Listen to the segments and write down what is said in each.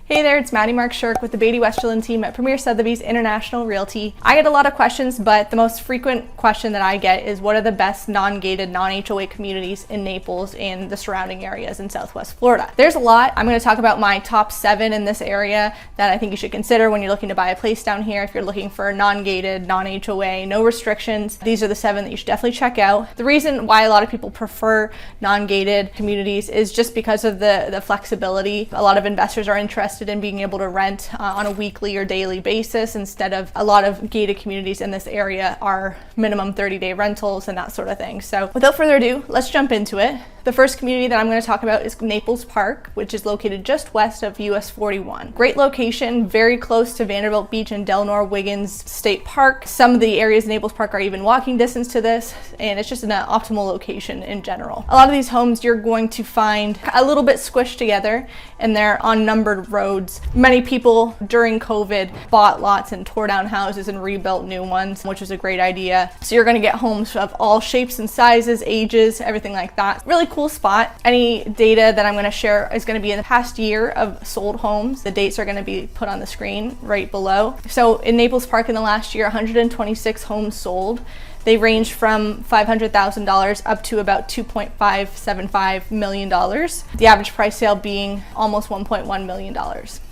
Hey there, it's maddiemarcksherk with the Batey Westerlund Team at Premier Sotheby's International Realty. I get a lot of questions, but the most frequent question that I get is what are the best non-gated, non-HOA communities in Naples and the surrounding areas in Southwest Florida? There's a lot. I'm going to talk about my top 7 in this area that I think you should consider when you're looking to buy a place down here. If you're looking for non-gated, non-HOA, no restrictions, these are the 7 that you should definitely check out. The reason why a lot of people prefer non-gated communities is just because of the flexibility. A lot of investors are interested in being able to rent on a weekly or daily basis instead of a lot of gated communities in this area are minimum 30-day rentals and that sort of thing. So without further ado, let's jump into it. The first community that I'm going to talk about is Naples Park, which is located just west of US 41. Great location, very close to Vanderbilt Beach and Delnor Wiggins State Park. Some of the areas in Naples Park are even walking distance to this, and it's just an optimal location in general. A lot of these homes you're going to find a little bit squished together, and they're on numbered roads. Many people during COVID bought lots and tore down houses and rebuilt new ones, which was a great idea. So you're going to get homes of all shapes and sizes, ages, everything like that. Really cool spot. Any data that I'm going to share is going to be in the past year of sold homes. The dates are going to be put on the screen right below. So in Naples Park in the last year, 126 homes sold. They range from $500,000 up to about $2.575 million. The average price sale being almost $1.1 million.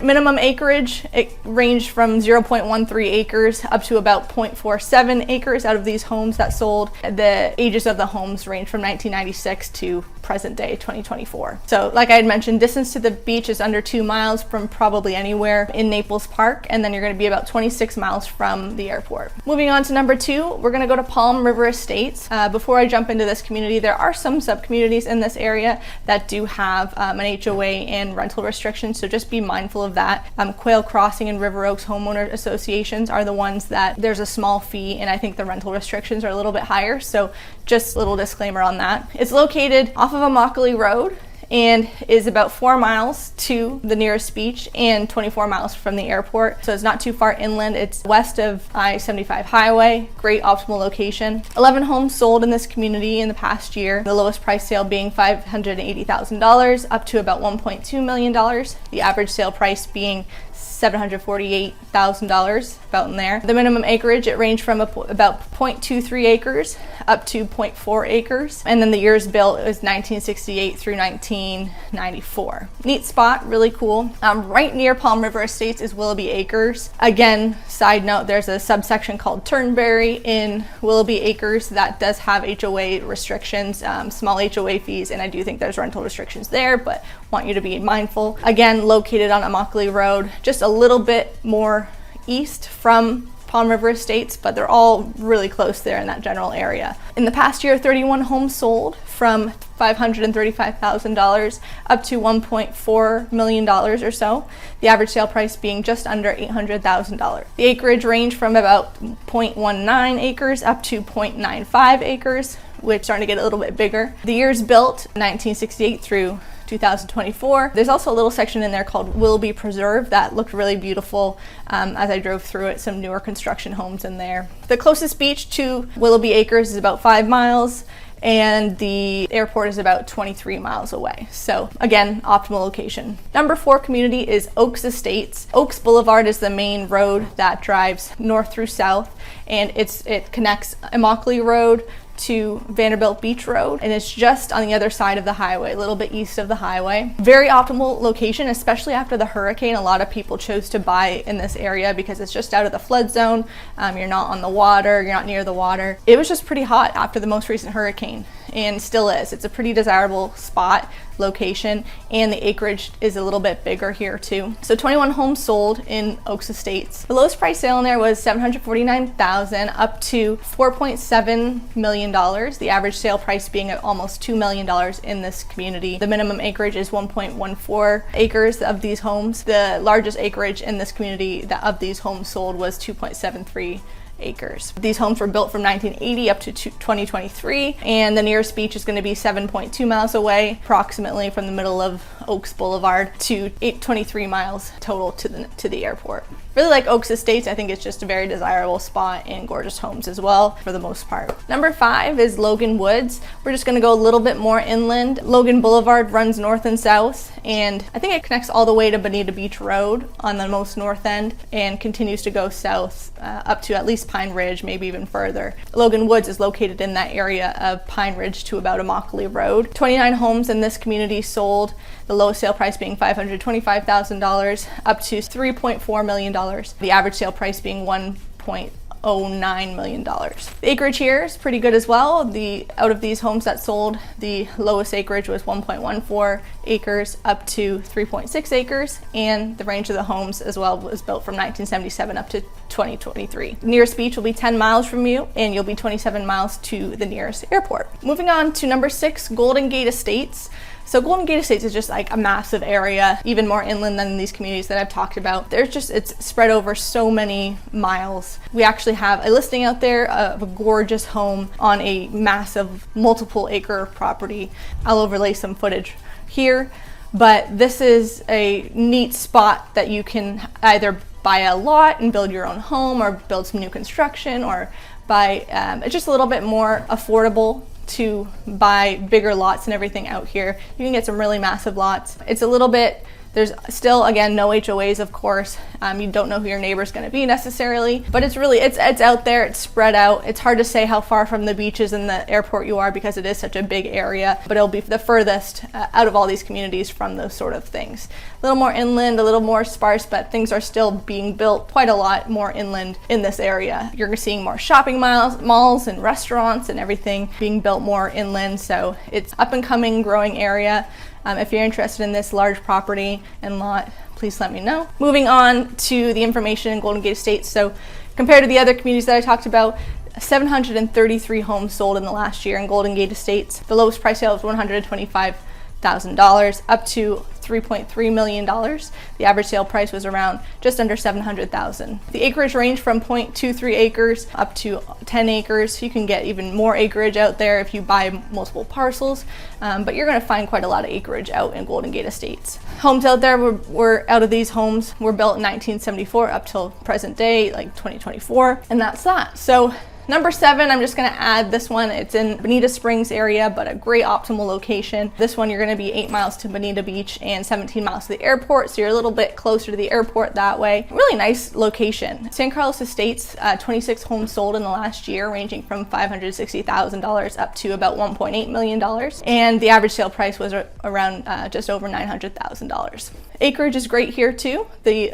Minimum acreage, it ranged from 0.13 acres up to about 0.47 acres out of these homes that sold. The ages of the homes range from 1996 to present day 2024. So like I had mentioned, distance to the beach is under 2 miles from probably anywhere in Naples Park, and then you're going to be about 26 miles from the airport. Moving on to number 2, we're going to go to Palm River Estates. Before I jump into this community, there are some sub-communities in this area that do have an HOA and rental restrictions, so just be mindful of that. Quail Crossing and River Oaks homeowner associations are the ones that there's a small fee, and I think the rental restrictions are a little bit higher, so just a little disclaimer on that. It's located off of Immokalee Road and is about 4 miles to the nearest beach and 24 miles from the airport. So it's not too far inland. It's west of I-75 highway. Great optimal location. 11 homes sold in this community in the past year. The lowest price sale being $580,000 up to about $1.2 million. The average sale price being $748,000, about in there. The minimum acreage, it ranged from about 0.23 acres up to 0.4 acres. And then the years built was 1968 through 1994. Neat spot, really cool. Right near Palm River Estates is Willoughby Acres. Again, side note, there's a subsection called Turnberry in Willoughby Acres that does have HOA restrictions, small HOA fees, and I do think there's rental restrictions there, but want you to be mindful. Again, located on Immokalee Road, just a little bit more east from Palm River Estates, but they're all really close there in that general area. In the past year, 31 homes sold from $535,000 up to $1.4 million or so. The average sale price being just under $800,000. The acreage range from about 0.19 acres up to 0.95 acres, which is starting to get a little bit bigger. The years built, 1968 through 2024. There's also a little section in there called Willoughby Preserve that looked really beautiful as I drove through it. Some newer construction homes in there. The closest beach to Willoughby Acres is about 5 miles, and the airport is about 23 miles away. So again, optimal location. Number 4 community is Oaks Estates. Oaks Boulevard is the main road that drives north through south, and it connects Immokalee Road to Vanderbilt Beach Road, and it's just on the other side of the highway, a little bit east of the highway. Very optimal location, especially after the hurricane. A lot of people chose to buy in this area because it's just out of the flood zone. You're not on the water, you're not near the water. It was just pretty hot after the most recent hurricane, and still is. It's a pretty desirable spot, location, and the acreage is a little bit bigger here too. So 21 homes sold in Oaks Estates. The lowest price sale in there was $749,000 up to $4.7 million. The average sale price being at almost $2 million in this community. The minimum acreage is 1.14 acres of these homes. The largest acreage in this community of these homes sold was 2.73 acres. These homes were built from 1980 up to 2023, and the nearest beach is going to be 7.2 miles away, approximately from the middle of Oaks Boulevard to 823 miles total to the airport. Really like Oaks Estates. I think it's just a very desirable spot and gorgeous homes as well for the most part. Number 5 is Logan Woods. We're just gonna go a little bit more inland. Logan Boulevard runs north and south, and I think it connects all the way to Bonita Beach Road on the most north end and continues to go south up to at least Pine Ridge, maybe even further. Logan Woods is located in that area of Pine Ridge to about Immokalee Road. 29 homes in this community sold, the lowest sale price being $525,000 up to $3.4 million. The average sale price being $1.09 million. The acreage here is pretty good as well. Out of these homes that sold, the lowest acreage was 1.14 acres up to 3.6 acres, and the range of the homes as well was built from 1977 up to 2023. The nearest beach will be 10 miles from you, and you'll be 27 miles to the nearest airport. Moving on to number 6, Golden Gate Estates. So Golden Gate Estates is just like a massive area, even more inland than these communities that I've talked about. It's spread over so many miles. We actually have a listing out there of a gorgeous home on a massive multiple acre property. I'll overlay some footage here, but this is a neat spot that you can either buy a lot and build your own home, or build some new construction, or buy, it's just a little bit more affordable to buy bigger lots and everything out here. You can get some really massive lots. It's a little bit, there's still, again, no HOAs, of course. You don't know who your neighbor's going to be necessarily, but it's out there, it's spread out. It's hard to say how far from the beaches and the airport you are because it is such a big area, but it'll be the furthest out of all these communities from those sort of things. A little more inland, a little more sparse, but things are still being built quite a lot more inland in this area. You're seeing more shopping malls and restaurants and everything being built more inland, so it's up and coming, growing area. If you're interested in this large property and lot, please let me know. Moving on to the information in Golden Gate Estates. So compared to the other communities that I talked about, 733 homes sold in the last year in Golden Gate Estates. The lowest price sale was $125,000 up to $3.3 million. The average sale price was around just under $700,000. The acreage ranged from 0.23 acres up to 10 acres. You can get even more acreage out there if you buy multiple parcels, but you're going to find quite a lot of acreage out in Golden Gate Estates. Homes out there were out of these homes were built in 1974 up till present day, like 2024, and that's that. So number 7, I'm just going to add this one. It's in Bonita Springs area, but a great optimal location. This one, you're going to be 8 miles to Bonita Beach and 17 miles to the airport, so you're a little bit closer to the airport that way. Really nice location. San Carlos Estates, 26 homes sold in the last year, ranging from $560,000 up to about $1.8 million, and the average sale price was around just over $900,000. Acreage is great here too. The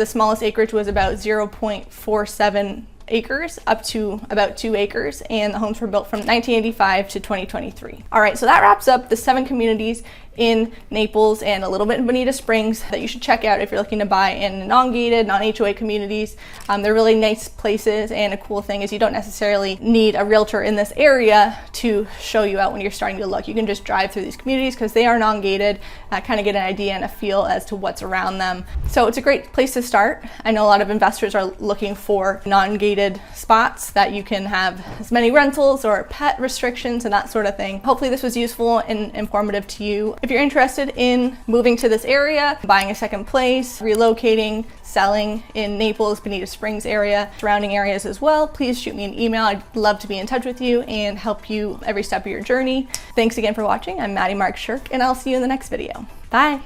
smallest acreage was about 0.47 acres up to about 2 acres, and the homes were built from 1985 to 2023. All right, so that wraps up the 7 communities in Naples and a little bit in Bonita Springs that you should check out if you're looking to buy in non-gated, non-HOA communities. They're really nice places, and a cool thing is you don't necessarily need a realtor in this area to show you out when you're starting to look. You can just drive through these communities because they are non-gated, kind of get an idea and a feel as to what's around them. So it's a great place to start. I know a lot of investors are looking for non-gated spots that you can have as many rentals or pet restrictions and that sort of thing. Hopefully this was useful and informative to you. If you're interested in moving to this area, buying a second place, relocating, selling in Naples, Bonita Springs area, surrounding areas as well, please shoot me an email. I'd love to be in touch with you and help you every step of your journey. Thanks again for watching. I'm Maddiemarcksherk, and I'll see you in the next video. Bye.